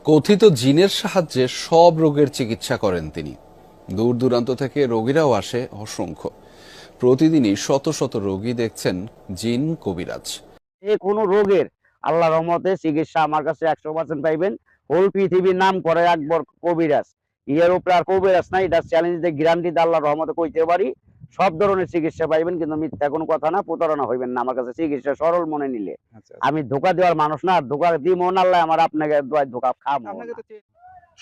কথিত জিনের সাহায্যে সব রোগের চিকিৎসা করেন তিনি। দূর দূরান্ত থেকে রোগীরাও আসে অসংখ্য। প্রতিদিনই শত শত রোগী দেখছেন জিন কবিরাজ। যে কোনো রোগের আল্লাহর রহমতে চিকিৎসা আমার কাছে 100% পাইবেন। হোল পৃথিবীর নাম করে একবার কবিরাজ, ইয়ের উপরে আর কবিরাজ নাই। এটা চ্যালেঞ্জ দিয়ে গ্যারান্টি দিয়ে আল্লাহর রহমতে কইতে পারি, সব ধরনের চিকিৎসা পাইবেন, কিন্তু মিথ্যা কোনো কথা না, প্রতারণা হইবেন না আমার কাছে চিকিৎসা সরল মনে নিলে। আচ্ছা, আমি ধোকা দেওয়ার মানুষ না, ধোকা দিব না, আল্লাহ আমার আপনাকে ধোকা খাবো আপনাকে না। তো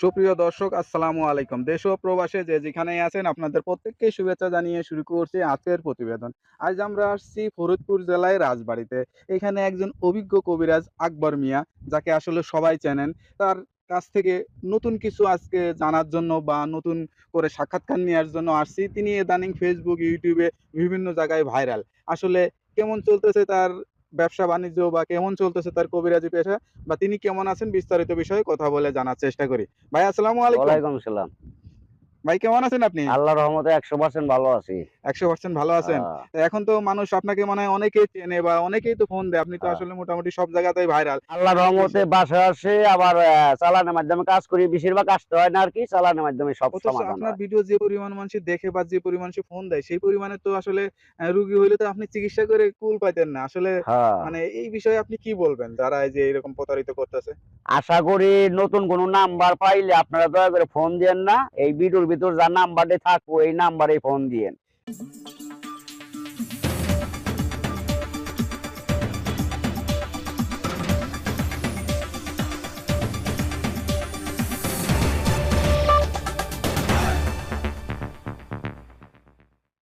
সুপ্রিয় দর্শক, আসসালামু আলাইকুম। দেশ ও প্রবাসে যে যেখানেই আছেন, আপনাদের প্রত্যেককে শুভেচ্ছা জানিয়ে শুরু করছি আজকের প্রতিবেদন। আজ আমরা আসছি ফরিদপুর জেলায় রাজবাড়িতে। এখানে একজন অভিজ্ঞ কবিরাজ আকবর মিয়া, যাকে আসলে সবাই চেনেন। তার কাছ থেকে নতুন কিছু আজকে জানার জন্য বা নতুন করে সাক্ষাৎকার নেওয়ার জন্য আসছি। তিনি ইদানিং ফেসবুক, ইউটিউবে বিভিন্ন জায়গায় ভাইরাল। আসলে কেমন চলতেছে তার ব্যবসা বাণিজ্য বা কেমন চলতেছে তার কবিরাজি পেশা বা তিনি কেমন আছেন, বিস্তারিত বিষয়ে কথা বলে জানার চেষ্টা করি। ভাই আসসালামু আলাইকুম। ওয়ালাইকুম সালাম। ভাই কেমন আছেন আপনি? আল্লাহর রহমতে 100% ভালো আছি। 100% ভালো আছেন। আহ, এখন তো মানুষ আপনাকে মনে হয় অনেকেই চেনে বা অনেকেই তো ফোন দেয়। আপনি তো আহ। আসলে মোটামুটি সব জায়গাতেই ভাইরাল। আল্লাহর এই রহমতে বিষয়ে বাসায় আসে, আবার চালানের মাধ্যমে কাজ করি, বেশিরভাগ আসতে হয় না আর কি, চালানের মাধ্যমে সব অথচ সমাধান আপনার হয়। ভিডিও যে পরিমাণ মানুষ দেখে বা যে পরিমাণ সে ফোন দেয়, সেই পরিমাণে তো আসলে রোগী হইলে তো আপনি চিকিৎসা করে কুল পাইতেন না। আসলে হ্যাঁ, মানে এই বিষয়ে আপনি কি বলবেন যারা এই যে এরকম প্রতারিত করতেছে? আশা করি নতুন কোন নাম্বার পাইলে আপনারা দয়া করে ফোন দিয়েন না, এই ভিডিওর ভিতর যা নাম্বারটি থাকবো এই নাম্বারে ফোন দিয়েন।